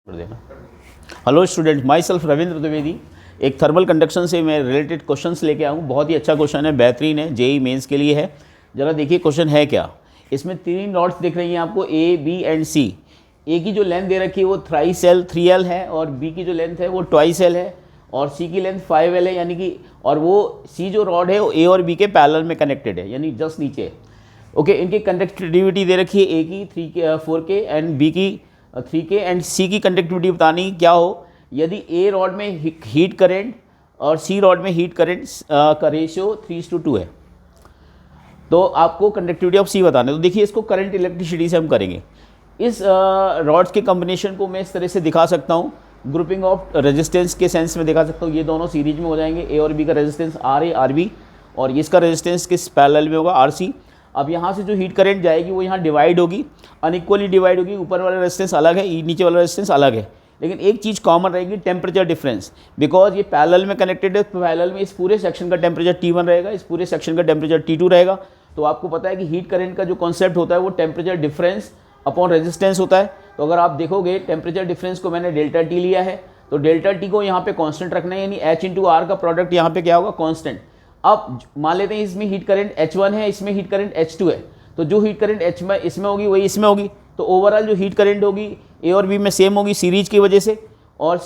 कर देना। Hello student, my self Ravindra Dwivedi. एक थर्मल कंडक्शन से मैं रिलेटेड क्वेश्चंस लेके आऊँ। बहुत ही अच्छा क्वेश्चन है, बेहतरीन है, जेई मेंस के लिए है। ज़रा देखिए क्वेश्चन है क्या। इसमें तीन डॉट्स दिख रही हैं आपको, ए बी एंड सी। ए की जो लेंथ दे रखी है वो 3L है और बी की जो लेंथ है वो 2L है और सी की लेंथ 5L है, यानी कि और वो सी जो रॉड है वो ए और बी के पैरेलल में कनेक्टेड है, यानी जस्ट नीचे है। ओके, इनकी कंडक्टिविटी दे रखी है, ए की 4K एंड बी की 3K एंड सी की कंडक्टिविटी बतानी क्या हो यदि ए रॉड में हीट करेंट और सी रॉड में हीट करेंट का रेशियो 3:2 है, तो आपको कंडक्टिविटी ऑफ सी बताना है। तो देखिए इसको करंट इलेक्ट्रिसिटी से हम करेंगे। इस रॉड्स के कॉम्बिनेशन को मैं इस तरह से दिखा सकता हूँ, ग्रुपिंग ऑफ रेजिस्टेंस के सेंस में दिखा सकता हूँ। ये दोनों सीरीज में हो जाएंगे, ए और बी का रेजिस्टेंस RA RB और इसका रेजिस्टेंस किस पैरेलल में होगा, RC। अब यहाँ से जो हीट करंट जाएगी वो यहाँ डिवाइड होगी, अनइक्वली डिवाइड होगी। ऊपर वाला रेजिस्टेंस अलग है, नीचे वाला रेजिस्टेंस अलग है, लेकिन एक चीज़ कॉमन रहेगी, टेम्परेचर डिफरेंस। बिकॉज ये पैरेलल में कनेक्टेड है, पैरेलल में इस पूरे सेक्शन का टेम्परेचर T1 रहेगा, इस पूरे सेक्शन का टेम्परेचर T2 रहेगा। तो आपको पता है कि हीट करंट का जो कॉन्सेप्ट होता है वो टेम्परेचर डिफरेंस अपॉन रेजिस्टेंस होता है। तो अगर आप देखोगे टेम्परेचर डिफरेंस को मैंने डेल्टा T लिया है, तो डेल्टा T को यहाँ पे कांस्टेंट रखना है, यानी H/R का प्रोडक्ट यहाँ पे क्या होगा, कांस्टेंट। अब मान लेते हैं इसमें हीट करंट H1 है, इसमें हीट करंट H2 है, तो जो हीट करंट H में इसमें होगी वही इसमें होगी। तो ओवरऑल जो हीट करंट होगी ए और बी में सेम होगी सीरीज की वजह से, और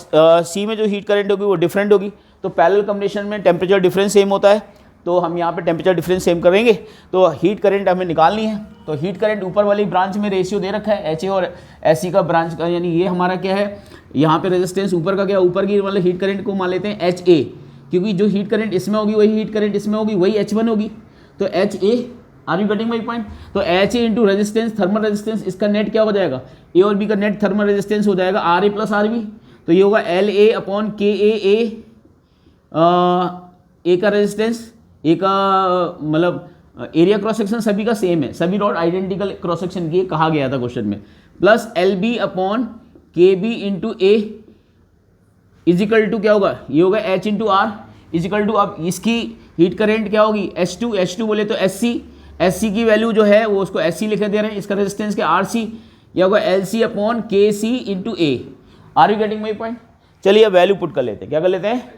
सी में जो हीट करंट होगी वो डिफरेंट होगी। तो पैरेलल कॉम्बिनेशन में टेम्परेचर डिफरेंस सेम होता है, तो हम यहाँ पे टेम्परेचर डिफरेंस सेम करेंगे। तो हीट करंट हमें निकालनी है, तो हीट करंट ऊपर वाली ब्रांच में रेशियो दे रखा है HA और SC का ब्रांच का, यानी ये हमारा क्या है, यहाँ पे रेजिस्टेंस ऊपर का क्या, ऊपर की वाले हीट करंट को मान लेते हैं HA, क्योंकि जो हीट करंट इसमें होगी वही हीट करंट इसमें होगी, वही H1 होगी। तो HA, are you getting my point. तो HA into resistance, thermal resistance, इसका नेट क्या हो जाएगा, ए और बी का नेट थर्मल रेजिस्टेंस हो जाएगा RA + RB। तो ये होगा LA/KA। ए का रेजिस्टेंस, ए का मतलब एरिया क्रॉस सेक्शन सभी का सेम है, सभी रॉड आइडेंटिकल क्रॉस सेक्शन की कहा गया था क्वेश्चन में, plus LB/KB into A equal to क्या होगा, ये होगा H/R इजिकल टू, अब इसकी हीट करेंट क्या होगी H2 बोले तो SC की वैल्यू जो है वो उसको SC लिखे दे रहे हैं, इसका रेजिस्टेंस क्या RC, ये होगा LC/KC into A. Are you getting my point. चलिए अब वैल्यू पुट कर लेते हैं, क्या कर लेते हैं।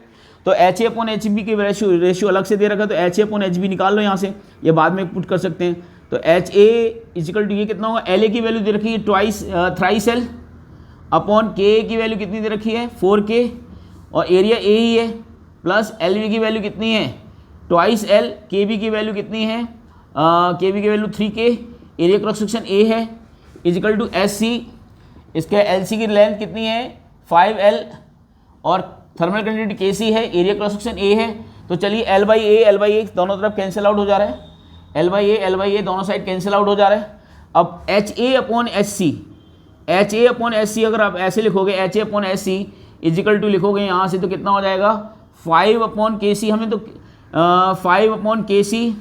तो HA/HB की रेशियो अलग से दे रखा है, तो HA/HB निकाल लो यहाँ से, ये बाद में पुट कर सकते हैं। तो HA इजिकल टू ये कितना होगा, LA की वैल्यू दे रखी है 3L अपॉन KA की वैल्यू कितनी दे रखी है 4K और एरिया A ही है, प्लस LB की वैल्यू कितनी है 2L, KB की वैल्यू कितनी है, KB की value 3K, area cross section A है इजिकल टू SC, इसके LC की लेंथ कितनी है 5L और थर्मल कंडक्टिविटी KC है, एरिया क्रॉस सेक्शन A है। तो चलिए L/A दोनों तरफ कैंसिल आउट हो जा रहा है, L/A दोनों साइड कैंसिल आउट हो जा रहा है। अब HA/SC अगर आप ऐसे लिखोगे HA/SC इजिकल टू लिखोगे यहाँ से तो कितना हो जाएगा 5/KC, हमें तो 5/KC,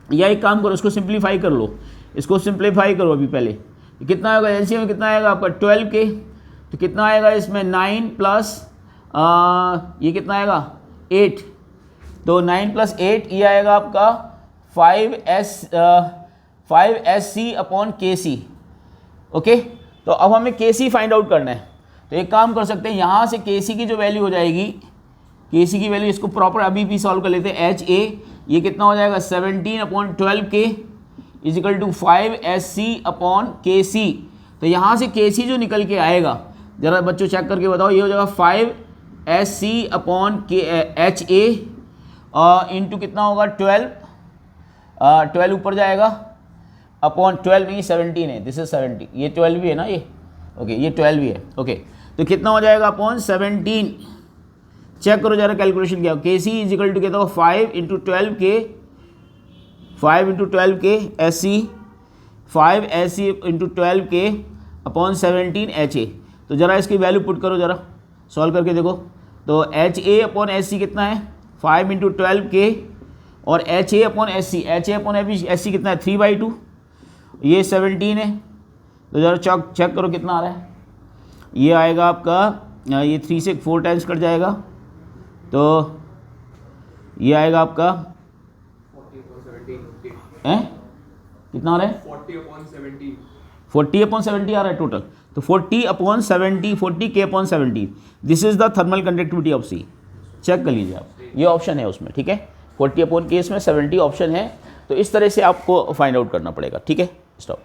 या एक काम करो इसको सिंप्लीफाई कर लो, इसको सिंप्लीफाई करो अभी पहले, कितना होगा LCM में कितना आएगा आपका 12K, तो कितना आएगा इसमें 9 प्लस ये कितना आएगा 8, तो 9 + 8 ये आएगा आपका 5SC/KC। ओके, तो अब हमें KC फाइंड आउट करना है, तो एक काम कर सकते हैं, यहाँ से KC की जो वैल्यू हो जाएगी, KC की वैल्यू इसको प्रॉपर अभी भी सॉल्व कर लेते हैं। HA ये कितना हो जाएगा 17/12K इजिकल टू 5SC/KC। तो यहाँ से KC जो निकल के आएगा, जरा बच्चों चेक करके बताओ, ये हो जाएगा 5SC/HA इंटू कितना होगा 12 ऊपर जाएगा अपॉन 12 नहीं 17 है, दिस इज 17, ये 12 भी है ना ये, ओके ये 12 भी है, ओके तो कितना हो जाएगा अपॉन 17, चेक करो जरा कैलकुलेशन क्या हो, KC इजिकल टू कितना होगा 5 × 12K SC, 5SC × 12K upon 17 HA। तो ज़रा इसकी वैल्यू पुट करो, ज़रा सॉल्व करके देखो। तो HA/SC कितना है 5 × 12K और HA/SC कितना है 3/2, ये 17 है। तो ज़रा चेक करो कितना आ रहा है, ये आएगा आपका, ये 3 से 4 टाइम्स कट जाएगा, तो ये आएगा आपका 40/17 कितना आ रहा है 40/70 आ रहा है टोटल। तो 40/70, 40K/70, this is the thermal conductivity of C. Check कर लीजिए आप, ये ऑप्शन है उसमें, ठीक है। 40/K इसमें 70 ऑप्शन है, तो इस तरह से आपको फाइंड आउट करना पड़ेगा, ठीक है। स्टॉप।